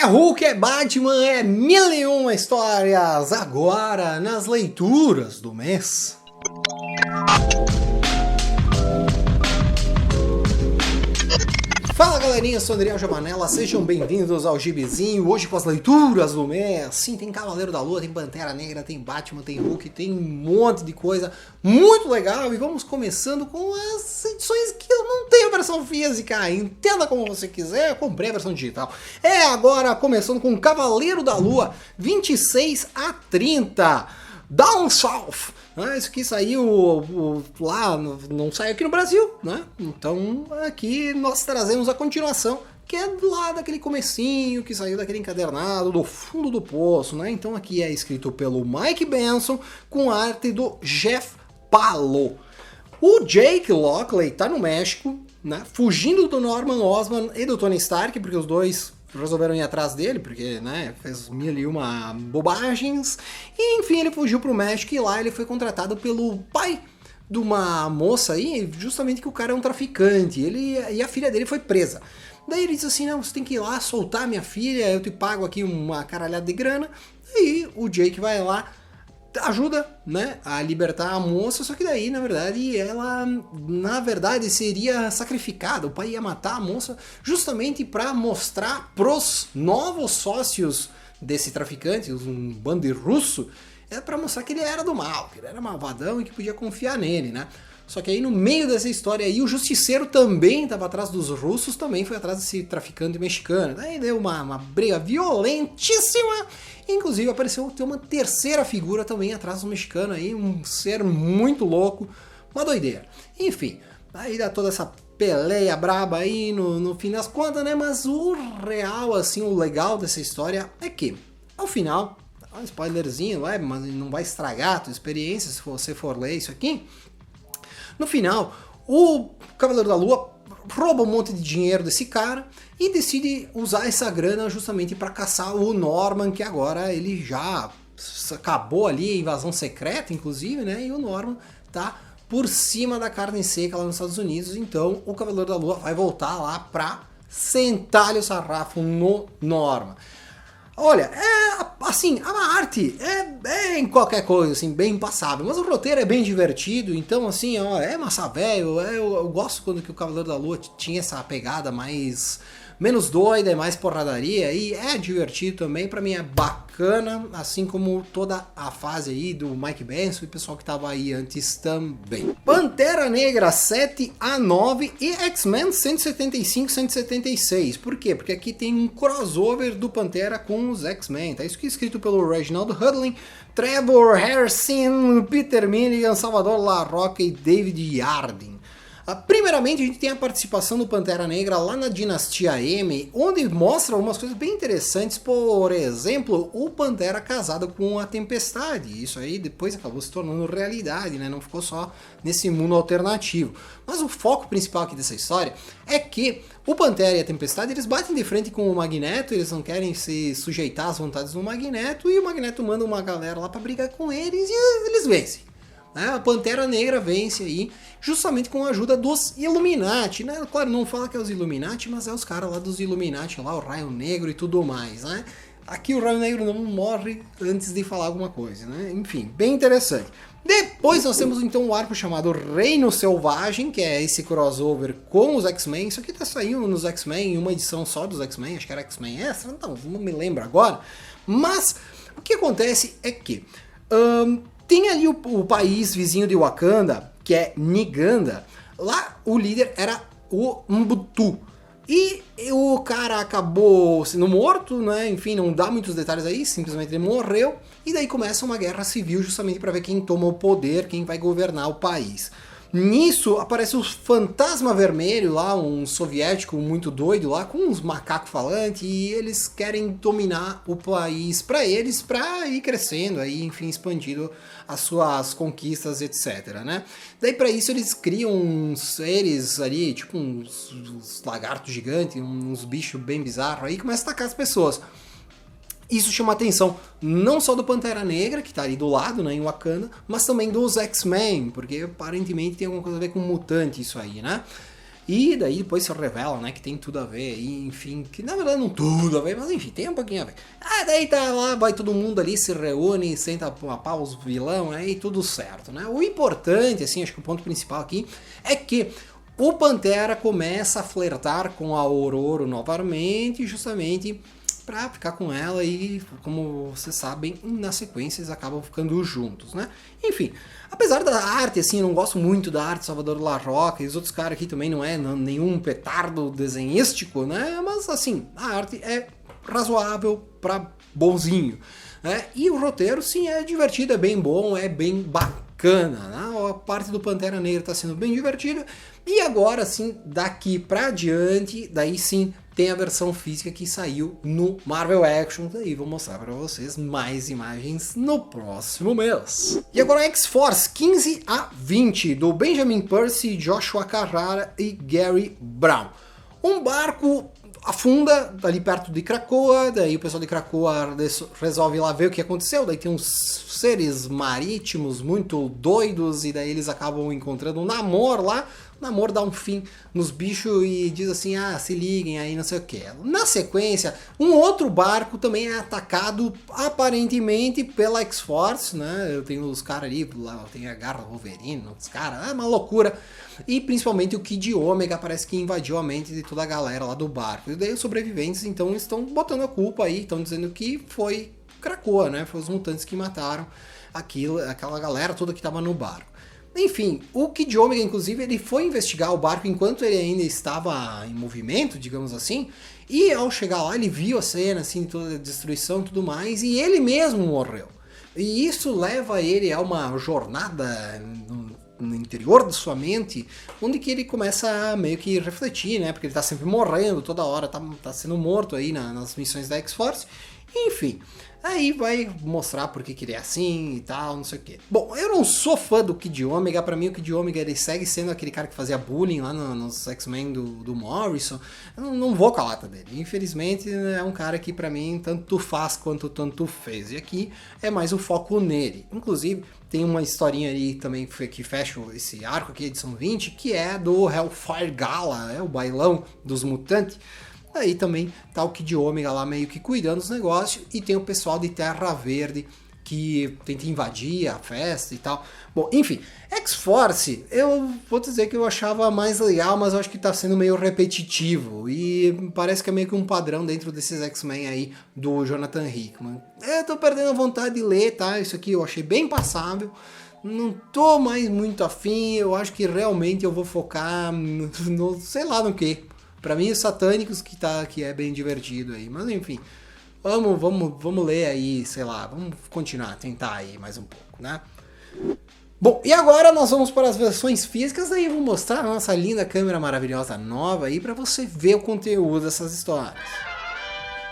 É Hulk, é Batman, é mil e uma histórias, agora nas leituras do mês. Fala galerinha, eu sou Adriel Jamanella, sejam bem-vindos ao Gibizinho, hoje com as leituras do mês. Sim, tem Cavaleiro da Lua, tem Pantera Negra, tem Batman, tem Hulk, tem um monte de coisa muito legal. E vamos começando com as edições que eu não tenho a versão física, entenda como você quiser, eu comprei a versão digital. É agora começando com Cavaleiro da Lua, 26 a 30, Down South. Isso aqui saiu lá, não saiu aqui no Brasil, né? Então aqui nós trazemos a continuação, que é lá daquele comecinho, que saiu daquele encadernado, do fundo do poço, né? Então aqui é escrito pelo Mike Benson, com arte do Jeff Palo. O Jake Lockley tá no México, né? Fugindo do Norman Osborn e do Tony Stark, porque os dois resolveram ir atrás dele, porque, né, fez mil e uma bobagens, e enfim, ele fugiu pro México e lá ele foi contratado pelo pai de uma moça aí, justamente que o cara é um traficante, e a filha dele foi presa. Daí ele disse assim, não, você tem que ir lá soltar minha filha, eu te pago aqui uma caralhada de grana, e o Jake vai lá, ajuda, né, a libertar a moça, só que daí, na verdade, seria sacrificada. O pai ia matar a moça justamente para mostrar pros novos sócios desse traficante, um bando russo, para mostrar que ele era do mal, que ele era malvadão e que podia confiar nele, né. Só que aí no meio dessa história aí, o justiceiro também estava atrás dos russos, também foi atrás desse traficante mexicano. Daí deu uma briga violentíssima. Inclusive apareceu ter uma terceira figura também atrás do mexicano aí, um ser muito louco, uma doideira. Enfim, aí dá toda essa peleia braba aí no fim das contas, né? Mas o real, assim, o legal dessa história é que, ao final, um spoilerzinho, mas não vai estragar a tua experiência se você for ler isso aqui. No final, o Cavaleiro da Lua rouba um monte de dinheiro desse cara e decide usar essa grana justamente para caçar o Norman, que agora ele já acabou ali a invasão secreta, inclusive, né? E o Norman tá por cima da carne seca lá nos Estados Unidos, então o Cavaleiro da Lua vai voltar lá pra sentar-lhe o sarrafo no Norman. Olha, assim, a arte é em qualquer coisa, assim, bem passável, mas o roteiro é bem divertido, então, assim, ó, é massa velho, eu gosto quando que o Cavaleiro da Lua tinha essa pegada menos doida, é mais porradaria, e é divertido também, pra mim é bacana, assim como toda a fase aí do Mike Benson e o pessoal que tava aí antes também. Pantera Negra 7 a 9 e X-Men 175 176. Por quê? Porque aqui tem um crossover do Pantera com os X-Men, tá? Isso aqui é escrito pelo Reginald Hudlin, Trevor Hairsine, Peter Milligan, Salvador LaRocca e David Yardin. Primeiramente, a gente tem a participação do Pantera Negra lá na Dinastia M, onde mostra algumas coisas bem interessantes, por exemplo, o Pantera casado com a Tempestade. Isso aí depois acabou se tornando realidade, né? Não ficou só nesse mundo alternativo. Mas o foco principal aqui dessa história é que o Pantera e a Tempestade, eles batem de frente com o Magneto, eles não querem se sujeitar às vontades do Magneto, e o Magneto manda uma galera lá pra brigar com eles e eles vencem. A Pantera Negra vence aí, justamente com a ajuda dos Illuminati, né? Claro, não fala que é os Illuminati, mas é os caras lá dos Illuminati, lá o Raio Negro e tudo mais, né? Aqui o Raio Negro não morre antes de falar alguma coisa, né? Enfim, bem interessante. Depois nós temos então um arco chamado Reino Selvagem, que é esse crossover com os X-Men. Isso aqui tá saindo nos X-Men, uma edição só dos X-Men, acho que era X-Men Extra, não me lembro agora. Mas o que acontece é que tem ali o país vizinho de Wakanda, que é Niganda. Lá o líder era o Mbutu. E o cara acabou sendo morto, né? Enfim, não dá muitos detalhes aí, simplesmente ele morreu. E daí começa uma guerra civil justamente para ver quem toma o poder, quem vai governar o país. Nisso aparece o Fantasma Vermelho lá, um soviético muito doido lá, com uns macacos falantes, e eles querem dominar o país para eles, para ir crescendo, aí, enfim, expandindo as suas conquistas, etc, né? Daí para isso eles criam uns seres ali, tipo uns lagartos gigantes, uns bichos bem bizarros aí, e começam a atacar as pessoas. Isso chama a atenção não só do Pantera Negra, que tá ali do lado, né, em Wakanda, mas também dos X-Men, porque aparentemente tem alguma coisa a ver com mutante isso aí, né? E daí depois se revela, né, que tem tudo a ver, e, enfim, que na verdade não tudo a ver, mas enfim, tem um pouquinho a ver. Daí tá lá, vai todo mundo ali, se reúne, senta a pau os vilão, aí tudo certo, né. O importante, assim, acho que o ponto principal aqui é que o Pantera começa a flertar com a Ororo novamente, justamente pra ficar com ela e, como vocês sabem, na sequência eles acabam ficando juntos, né? Enfim, apesar da arte, assim, eu não gosto muito da arte de Salvador La Roca, e os outros caras aqui também não é nenhum petardo desenhístico, né? Mas, assim, a arte é razoável pra bonzinho, né? E o roteiro, sim, é divertido, é bem bom, é bem bacana, né? A parte do Pantera Negra tá sendo bem divertida, e agora, sim, daqui pra adiante, daí sim, tem a versão física que saiu no Marvel Action, daí vou mostrar para vocês mais imagens no próximo mês. E agora X-Force 15 a 20, do Benjamin Percy, Joshua Carrara e Gary Brown. Um barco afunda ali perto de Krakoa, daí o pessoal de Krakoa resolve ir lá ver o que aconteceu, daí tem uns seres marítimos muito doidos, e daí eles acabam encontrando um Namor lá. O Namor dá um fim nos bichos e diz assim, se liguem aí, não sei o que. Na sequência, um outro barco também é atacado aparentemente pela X-Force, né? Eu tenho os caras ali, lá tem a Garra Wolverine, os caras, é uma loucura. E principalmente o Kid Ômega parece que invadiu a mente de toda a galera lá do barco. E daí os sobreviventes então estão botando a culpa aí, estão dizendo que foi Krakoa, né? Foi os mutantes que mataram aquela galera toda que estava no barco. Enfim, o Kid Ômega, inclusive, ele foi investigar o barco enquanto ele ainda estava em movimento, digamos assim, e ao chegar lá ele viu a cena, assim, toda a destruição e tudo mais, e ele mesmo morreu. E isso leva ele a uma jornada no interior de sua mente, onde que ele começa a meio que refletir, né, porque ele tá sempre morrendo, toda hora tá sendo morto aí nas missões da X-Force, enfim. Aí vai mostrar por que ele é assim e tal, não sei o que. Bom, eu não sou fã do Kid Ômega, pra mim o Kid Ômega ele segue sendo aquele cara que fazia bullying lá nos X-Men do Morrison. Eu não vou com a lata dele. Infelizmente é um cara que pra mim tanto faz quanto tanto fez. E aqui é mais o foco nele. Inclusive tem uma historinha aí também que fecha esse arco aqui, edição 20, que é do Hellfire Gala, o bailão dos mutantes. Aí também tá o Kid Ômega lá meio que cuidando dos negócios, e tem o pessoal de Terra Verde que tenta invadir a festa e tal. Bom, enfim, X-Force, eu vou dizer que eu achava mais legal, mas eu acho que tá sendo meio repetitivo, e parece que é meio que um padrão dentro desses X-Men aí do Jonathan Hickman. Eu tô perdendo a vontade de ler, tá? Isso aqui eu achei bem passável. Não tô mais muito afim, eu acho que realmente eu vou focar no sei lá no que. Pra mim, os satânicos que é bem divertido aí. Mas enfim, vamos ler aí, sei lá, vamos continuar, tentar aí mais um pouco, né? Bom, e agora nós vamos para as versões físicas, daí eu vou mostrar a nossa linda câmera maravilhosa nova aí pra você ver o conteúdo dessas histórias.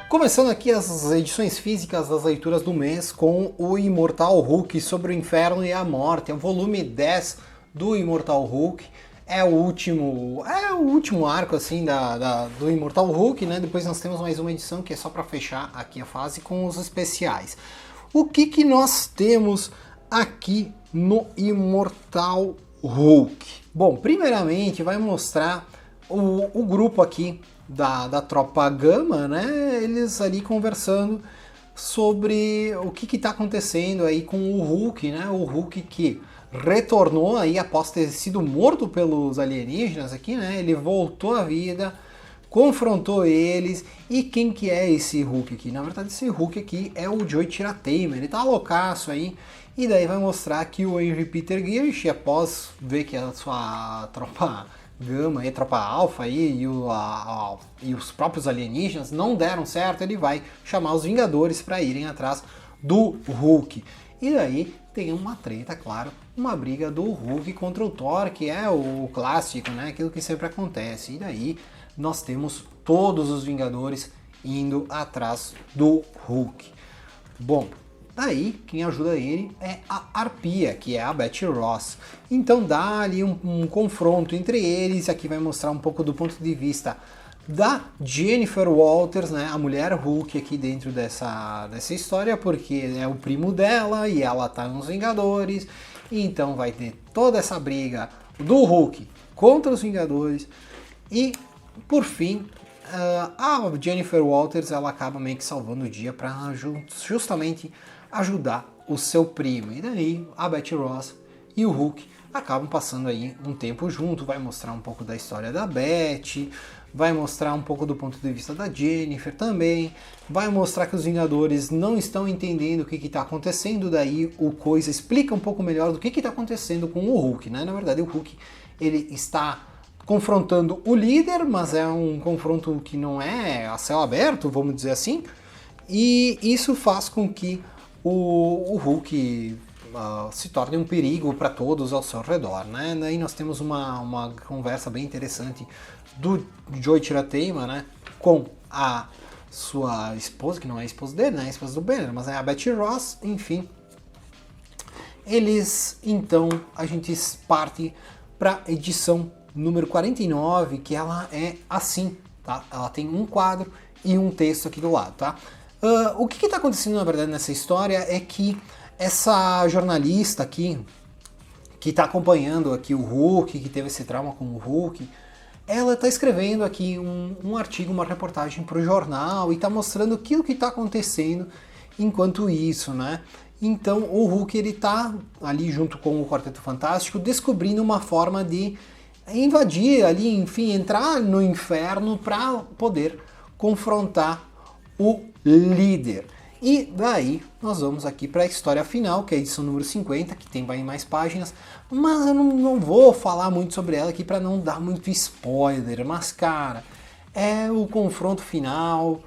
Começando aqui as edições físicas das leituras do mês com o Imortal Hulk sobre o Inferno e a Morte. É o volume 10 do Imortal Hulk. É o último arco assim do Imortal Hulk, né? Depois nós temos mais uma edição que é só para fechar aqui a fase com os especiais. O que nós temos aqui no Imortal Hulk? Bom, primeiramente vai mostrar o grupo aqui da Tropa Gama, né? Eles ali conversando sobre o que está acontecendo aí com o Hulk, né? O Hulk que retornou aí após ter sido morto pelos alienígenas aqui, né? Ele voltou à vida, confrontou eles. E quem que é esse Hulk aqui? Na verdade, esse Hulk aqui é o Joey Chirateima. Ele tá loucaço aí. E daí vai mostrar que o Henry Peter Girish, após ver que a sua tropa Gama e tropa Alpha aí, e os próprios alienígenas não deram certo, ele vai chamar os Vingadores para irem atrás do Hulk. E daí tem uma treta, claro, uma briga do Hulk contra o Thor, que é o clássico, né? Aquilo que sempre acontece. E daí nós temos todos os Vingadores indo atrás do Hulk. Bom, daí quem ajuda ele é a Arpia, que é a Betty Ross. Então dá ali um confronto entre eles. Aqui vai mostrar um pouco do ponto de vista da Jennifer Walters, né, a mulher Hulk aqui dentro dessa história, porque é o primo dela e ela tá nos Vingadores, e então vai ter toda essa briga do Hulk contra os Vingadores, E, por fim, a Jennifer Walters, ela acaba meio que salvando o dia para justamente ajudar o seu primo. E daí a Betty Ross e o Hulk acabam passando aí um tempo junto, vai mostrar um pouco da história da Betty, vai mostrar um pouco do ponto de vista da Jennifer também, vai mostrar que os Vingadores não estão entendendo o que está acontecendo, daí o Coisa explica um pouco melhor do que está acontecendo com o Hulk, né? Na verdade o Hulk, ele está confrontando o líder, mas é um confronto que não é a céu aberto, vamos dizer assim, e isso faz com que o Hulk se torne um perigo para todos ao seu redor, né? Daí nós temos uma conversa bem interessante do Joey Chirateima, né, com a sua esposa, que não é a esposa dele, né, a esposa do Banner, mas é a Betty Ross, enfim. Então, a gente parte para a edição número 49, que ela é assim, tá? Ela tem um quadro e um texto aqui do lado, tá? O que está acontecendo, na verdade, nessa história é que essa jornalista aqui, que está acompanhando aqui o Hulk, que teve esse trauma com o Hulk, ela está escrevendo aqui um artigo, uma reportagem para o jornal e está mostrando aquilo que está acontecendo enquanto isso, né? Então o Hulk, ele está ali junto com o Quarteto Fantástico descobrindo uma forma de invadir ali, enfim, entrar no inferno para poder confrontar o líder. E daí nós vamos aqui para a história final, que é a edição número 50, que tem mais páginas, mas eu não vou falar muito sobre ela aqui para não dar muito spoiler, mas cara, é o confronto final,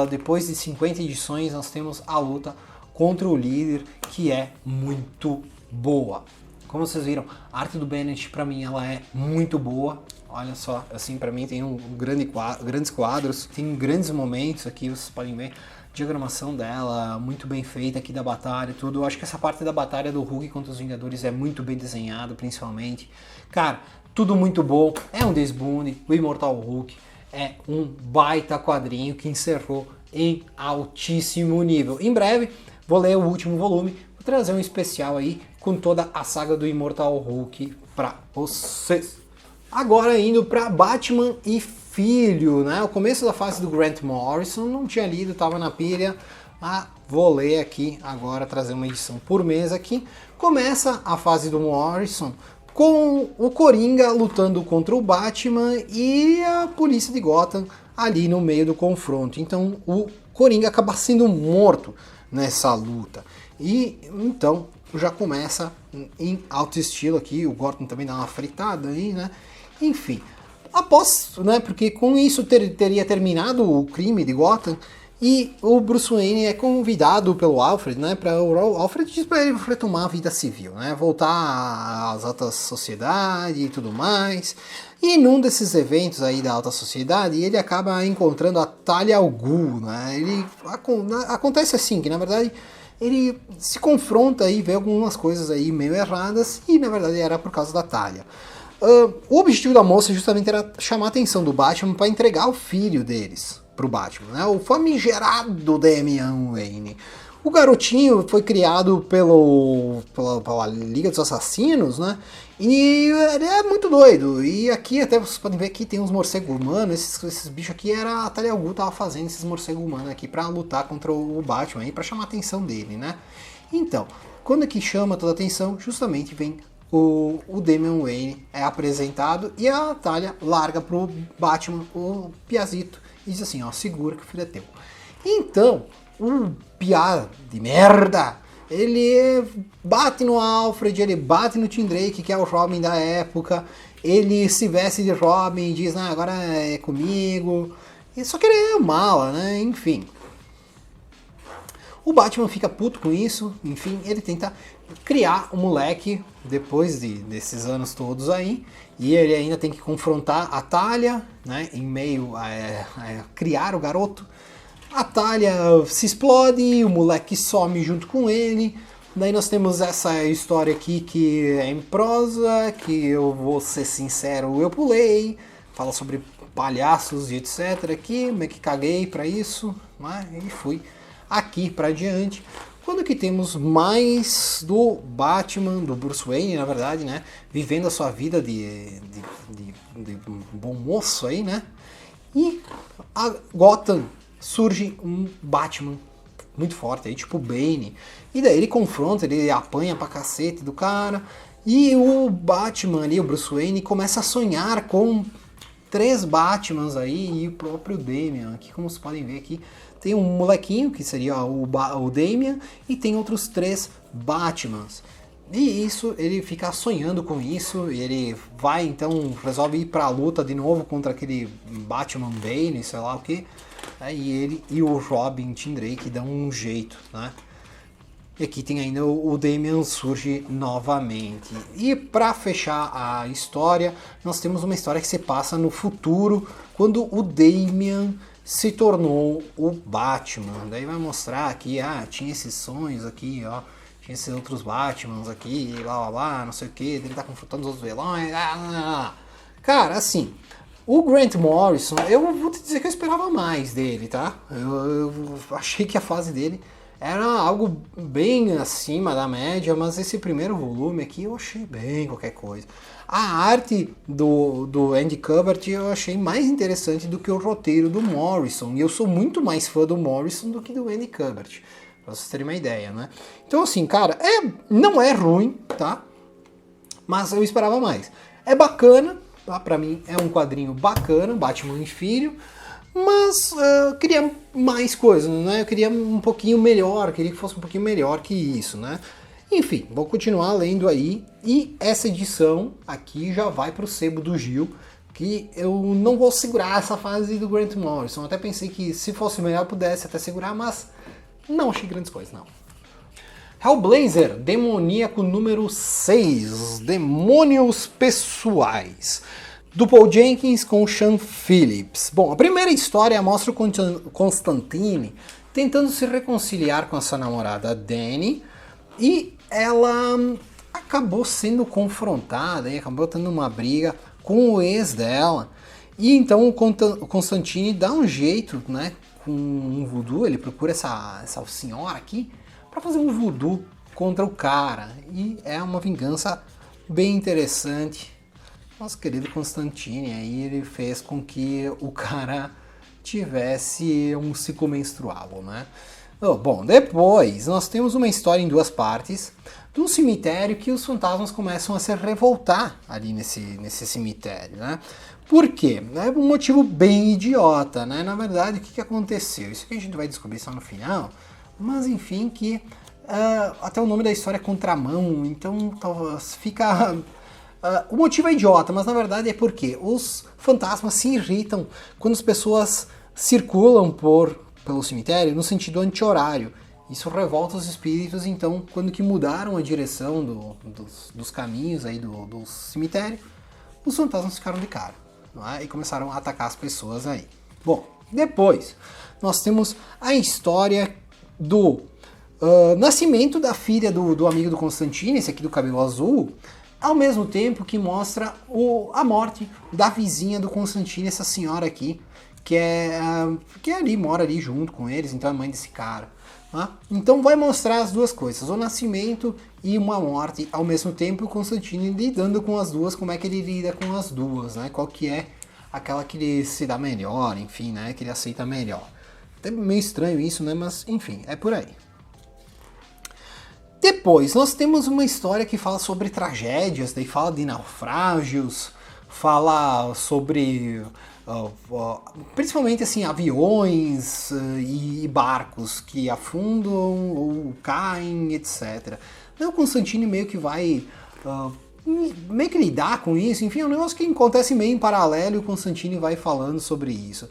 depois de 50 edições nós temos a luta contra o líder, que é muito boa. Como vocês viram, a arte do Bennett para mim ela é muito boa. Olha só, assim, para mim tem grandes quadros, tem grandes momentos aqui, vocês podem ver. Diagramação dela, muito bem feita aqui da batalha, tudo. Eu acho que essa parte da batalha do Hulk contra os Vingadores é muito bem desenhado, principalmente. Cara, tudo muito bom. É um desbunde, o Imortal Hulk é um baita quadrinho que encerrou em altíssimo nível. Em breve, vou ler o último volume, vou trazer um especial aí com toda a saga do Imortal Hulk pra vocês. Agora indo para Batman e Filho, né? O começo da fase do Grant Morrison, não tinha lido, tava na pilha, mas vou ler aqui agora, trazer uma edição por mês aqui. Começa a fase do Morrison com o Coringa lutando contra o Batman e a polícia de Gotham ali no meio do confronto. Então o Coringa acaba sendo morto nessa luta. E então já começa em alto estilo aqui, o Gotham também dá uma fritada aí, né? Enfim, após, né, porque com isso teria terminado o crime de Gotham e o Bruce Wayne é convidado pelo Alfred, né, para o Alfred diz para ele retomar a vida civil, né, voltar às altas sociedades e tudo mais. E num desses eventos aí da alta sociedade, ele acaba encontrando a Talia al Ghul, né? Acontece assim, que na verdade ele se confronta e vê algumas coisas aí meio erradas e na verdade era por causa da Talia. O objetivo da moça justamente era chamar a atenção do Batman para entregar o filho deles pro Batman, né? O famigerado Damian Wayne. O garotinho foi criado pela Liga dos Assassinos, né? E ele é muito doido. E aqui até vocês podem ver que tem uns morcegos humanos. Esses bichos aqui era a Talia al Ghul tava fazendo esses morcegos humanos aqui para lutar contra o Batman e para chamar a atenção dele, né? Então, quando aqui chama toda a atenção, justamente vem o Damian Wayne é apresentado e a Talia larga pro Batman o piazito e diz assim, ó, segura que o filho é teu. Então, o piá de merda, ele bate no Alfred, ele bate no Tim Drake, que é o Robin da época, ele se veste de Robin e diz, agora é comigo, e só que ele é mala, né, enfim. O Batman fica puto com isso, enfim, ele tenta criar o moleque depois desses anos todos aí, e ele ainda tem que confrontar a Talia, né, em meio a criar o garoto. A Talia se explode, o moleque some junto com ele. Daí nós temos essa história aqui que é em prosa, que eu vou ser sincero, eu pulei, fala sobre palhaços e etc. aqui, meio que caguei pra isso, né, e fui aqui pra diante. quando que temos mais do Batman, do Bruce Wayne, na verdade, né, vivendo a sua vida de um bom moço aí, né, e a Gotham surge um Batman muito forte aí, tipo o Bane, e daí ele confronta, ele apanha pra cacete do cara, e o Batman ali, o Bruce Wayne, começa a sonhar com 3 Batmans aí e o próprio Damian. Aqui, como vocês podem ver aqui, tem um molequinho, que seria o Damian, e tem outros 3 Batmans. E isso, ele fica sonhando com isso, e ele vai, então, resolve ir pra luta de novo contra aquele Batman Bane, sei lá o que. E ele e o Robin Tim Drake dão um jeito, né? E aqui tem ainda o Damian surge novamente. E para fechar a história, nós temos uma história que se passa no futuro, quando o Damian se tornou o Batman. Daí vai mostrar aqui, tinha esses sonhos aqui, ó. Tinha esses outros Batmans aqui, lá, não sei o que. Ele tá confrontando os outros vilões. Cara, assim, o Grant Morrison, eu vou te dizer que eu esperava mais dele, tá? Eu achei que a fase dele era algo bem acima da média, mas esse primeiro volume aqui eu achei bem qualquer coisa. A arte do Andy Kubert eu achei mais interessante do que o roteiro do Morrison. E eu sou muito mais fã do Morrison do que do Andy Kubert, pra vocês terem uma ideia, né? Então assim, cara, não é ruim, tá? Mas eu esperava mais. É bacana, tá? Pra mim é um quadrinho bacana, Batman e Filho. Mas eu queria mais coisas, né? Eu queria um pouquinho melhor, queria que fosse um pouquinho melhor que isso, né? Enfim, vou continuar lendo aí. E essa edição aqui já vai pro sebo do Gil, que eu não vou segurar essa fase do Grant Morrison. Eu até pensei que se fosse melhor eu pudesse até segurar, mas não achei grandes coisas, não. Hellblazer, Demoníaco número 6, Demônios Pessoais, do Paul Jenkins com Sean Phillips. Bom, a primeira história mostra o Constantine tentando se reconciliar com a sua namorada Dani, e ela acabou sendo confrontada e acabou tendo uma briga com o ex dela. E então o Constantine dá um jeito, né, com um voodoo, ele procura essa senhora aqui para fazer um voodoo contra o cara. E é uma vingança bem interessante. Nosso querido Constantine aí, ele fez com que o cara tivesse um ciclo menstrual, né? Bom, depois nós temos uma história em 2 partes de um cemitério que os fantasmas começam a se revoltar ali nesse cemitério, né? Por quê? É um motivo bem idiota, né? Na verdade, o que aconteceu? Isso que a gente vai descobrir só no final, mas enfim, que até o nome da história é Contramão, então fica... o motivo é idiota, mas na verdade é porque os fantasmas se irritam quando as pessoas circulam pelo cemitério no sentido anti-horário. Isso revolta os espíritos, então quando que mudaram a direção dos caminhos aí do cemitério, os fantasmas ficaram de cara, não é? E começaram a atacar as pessoas aí. Bom, depois nós temos a história do nascimento da filha do amigo do Constantine, esse aqui do cabelo azul, ao mesmo tempo que mostra a morte da vizinha do Constantine, essa senhora aqui, que ali mora ali junto com eles, então é mãe desse cara. Tá? Então vai mostrar as duas coisas, o nascimento e uma morte ao mesmo tempo, o Constantine lidando com as duas, como é que ele lida com as duas, né? Qual que é aquela que ele se dá melhor, enfim, né? Que ele aceita melhor. Até meio estranho isso, né? Mas enfim, é por aí. Depois, nós temos uma história que fala sobre tragédias, daí fala de naufrágios, fala sobre, principalmente assim, aviões e barcos que afundam ou caem, etc. Daí o Constantine meio que vai meio que lidar com isso, enfim, é um negócio que acontece meio em paralelo e o Constantine vai falando sobre isso.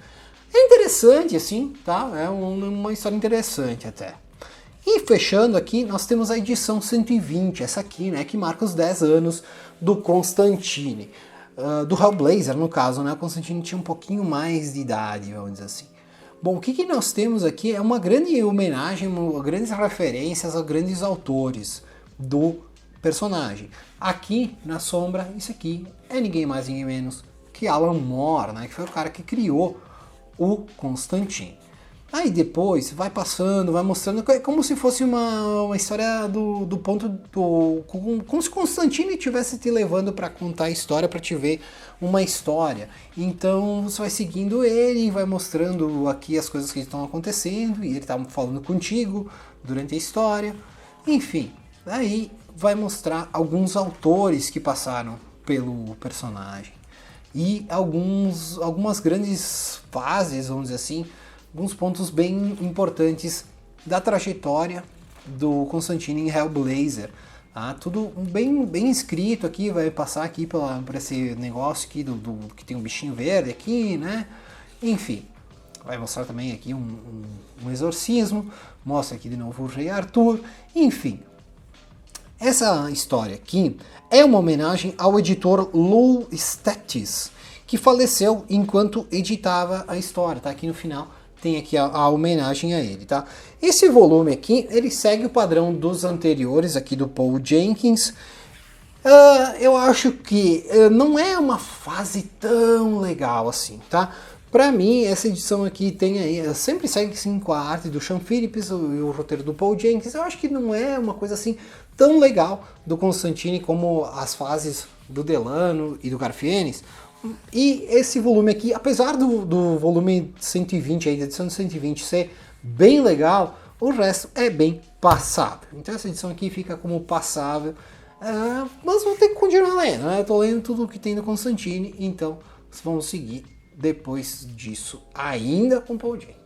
É interessante, assim, tá? É uma história interessante até. E fechando aqui, nós temos a edição 120, essa aqui, né, que marca os 10 anos do Constantine. Do Hellblazer, no caso, né, o Constantine tinha um pouquinho mais de idade, vamos dizer assim. Bom, o que nós temos aqui é uma grande homenagem, grandes referências a grandes autores do personagem. Aqui, na sombra, isso aqui é ninguém mais, ninguém menos que Alan Moore, né, que foi o cara que criou o Constantine. Aí depois vai passando, vai mostrando, é como se fosse uma história do ponto do. Como se Constantine estivesse te levando para contar a história, para te ver uma história. Então você vai seguindo ele, vai mostrando aqui as coisas que estão acontecendo, e ele tá falando contigo durante a história. Enfim, aí vai mostrar alguns autores que passaram pelo personagem. E algumas grandes fases, vamos dizer assim, alguns pontos bem importantes da trajetória do Constantine em Hellblazer. Tá? Tudo bem escrito aqui, vai passar aqui por esse negócio aqui que tem um bichinho verde aqui, né? Enfim, vai mostrar também aqui um exorcismo, mostra aqui de novo o Rei Arthur, enfim. Essa história aqui é uma homenagem ao editor Lou Stettis, que faleceu enquanto editava a história, tá? Aqui no final tem aqui a homenagem a ele, tá? Esse volume aqui, ele segue o padrão dos anteriores aqui do Paul Jenkins. Eu acho que não é uma fase tão legal assim, tá? Pra mim, essa edição aqui tem aí, sempre segue sim com a arte do Sean Phillips e o roteiro do Paul Jenkins. Eu acho que não é uma coisa assim tão legal do Constantine como as fases do Delano e do Garfienes. E esse volume aqui, apesar do volume 120, aí, da edição de 120 ser bem legal, o resto é bem passável. Então essa edição aqui fica como passável, mas vou ter que continuar lendo, né? Eu tô lendo tudo o que tem do Constantine, então vamos seguir depois disso ainda com Paul Jenkins.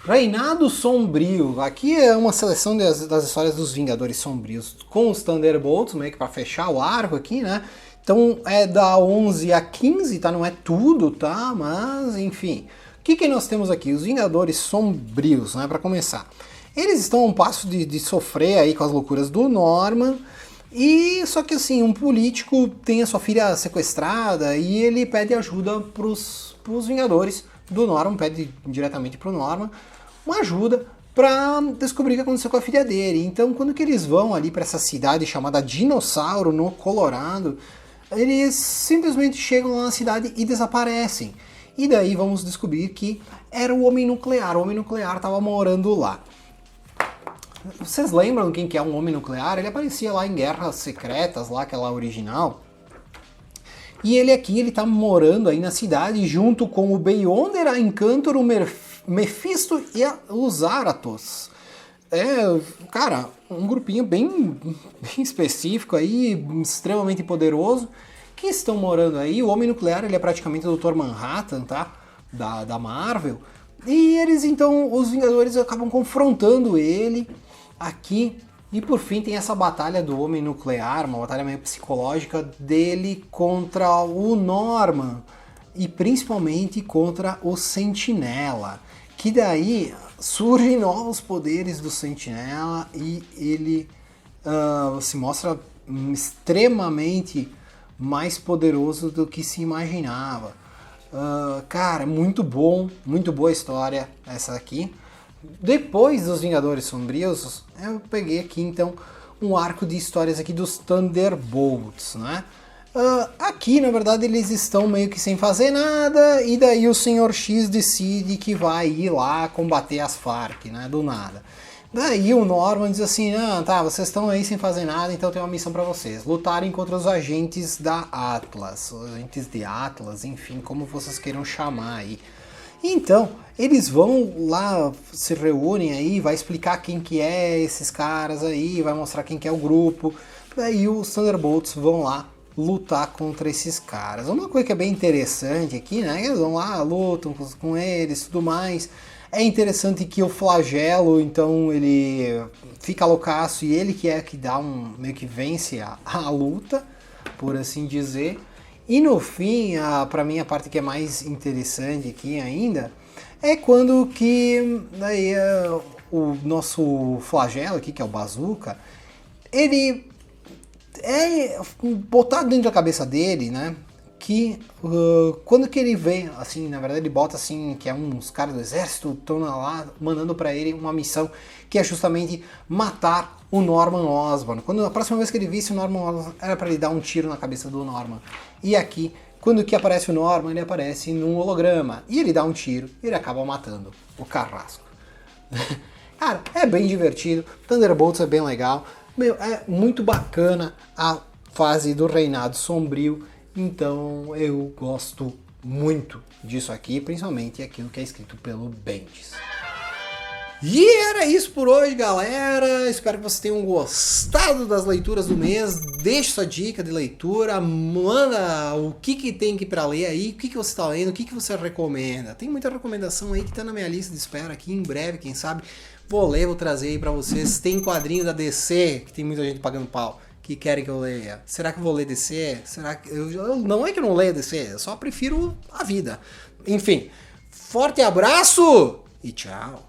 Reinado Sombrio, aqui é uma seleção das histórias dos Vingadores Sombrios com os Thunderbolts, meio que para fechar o arco aqui, né? Então é da 11 a 15, tá? Não é tudo, tá? Mas, enfim. O que nós temos aqui? Os Vingadores Sombrios, né? Para começar. Eles estão a um passo de sofrer aí com as loucuras do Norman. E só que assim, um político tem a sua filha sequestrada e ele pede ajuda pros Vingadores do Norman, pede diretamente pro Norman uma ajuda para descobrir o que aconteceu com a filha dele. Então, quando que eles vão ali para essa cidade chamada Dinossauro, no Colorado, eles simplesmente chegam lá na cidade e desaparecem. E daí vamos descobrir que era o Homem Nuclear. O Homem Nuclear estava morando lá. Vocês lembram quem que é um Homem Nuclear? Ele aparecia lá em Guerras Secretas, lá aquela original. E ele aqui, ele tá morando aí na cidade junto com o Beyonder, a Encantor, o Mephisto e o Zarathos. Cara, um grupinho bem específico aí, extremamente poderoso, que estão morando aí. O Homem Nuclear, ele é praticamente o Dr. Manhattan, tá? Da Marvel. E eles, então, os Vingadores acabam confrontando ele aqui. E por fim tem essa batalha do Homem Nuclear, uma batalha meio psicológica dele contra o Norman. E principalmente contra o Sentinela. Que daí surgem novos poderes do Sentinela e ele se mostra extremamente mais poderoso do que se imaginava. Cara, muito bom, muito boa história essa aqui. Depois dos Vingadores Sombrios, eu peguei aqui então um arco de histórias aqui dos Thunderbolts, né? Aqui, na verdade, eles estão meio que sem fazer nada, e daí o Sr. X decide que vai ir lá combater as Farc, né? Do nada. Daí o Norman diz assim, tá, vocês estão aí sem fazer nada, então tem uma missão pra vocês. Lutarem contra os agentes da Atlas, os agentes de Atlas, enfim, como vocês queiram chamar aí. Então, eles vão lá, se reúnem aí, vai explicar quem que é esses caras aí, vai mostrar quem que é o grupo. Daí os Thunderbolts vão lá lutar contra esses caras. Uma coisa que é bem interessante aqui, né? Eles vão lá, lutam com eles, tudo mais. É interessante que o Flagelo, então, ele fica loucaço e ele que é que dá meio que vence a luta, por assim dizer. E no fim, pra mim a parte que é mais interessante aqui ainda, é quando que daí, o nosso Flagelo aqui, que é o Bazooka, ele é botado dentro da cabeça dele, né? Que quando que ele vê, assim, na verdade ele bota assim, que é uns caras do exército estão lá mandando pra ele uma missão que é justamente matar o Norman Osborn. Quando a próxima vez que ele visse o Norman Osborn era pra ele dar um tiro na cabeça do Norman. E aqui Quando que aparece o Norman, ele aparece num holograma. E ele dá um tiro e ele acaba matando o Carrasco. Cara, é bem divertido. Thunderbolts é bem legal. Meu, é muito bacana a fase do Reinado Sombrio. Então eu gosto muito disso aqui, principalmente aquilo que é escrito pelo Bendis. E era isso por hoje, galera. Espero que vocês tenham gostado das leituras do mês. Deixe sua dica de leitura, manda o que tem que para ler aí, o que você está lendo, o que você recomenda. Tem muita recomendação aí que tá na minha lista de espera aqui. Em breve, quem sabe, vou ler, vou trazer aí para vocês. Tem quadrinho da DC, que tem muita gente pagando pau, que querem que eu leia. Será que eu vou ler DC? Será que não é que eu não leio DC, eu só prefiro a vida. Enfim, forte abraço e tchau.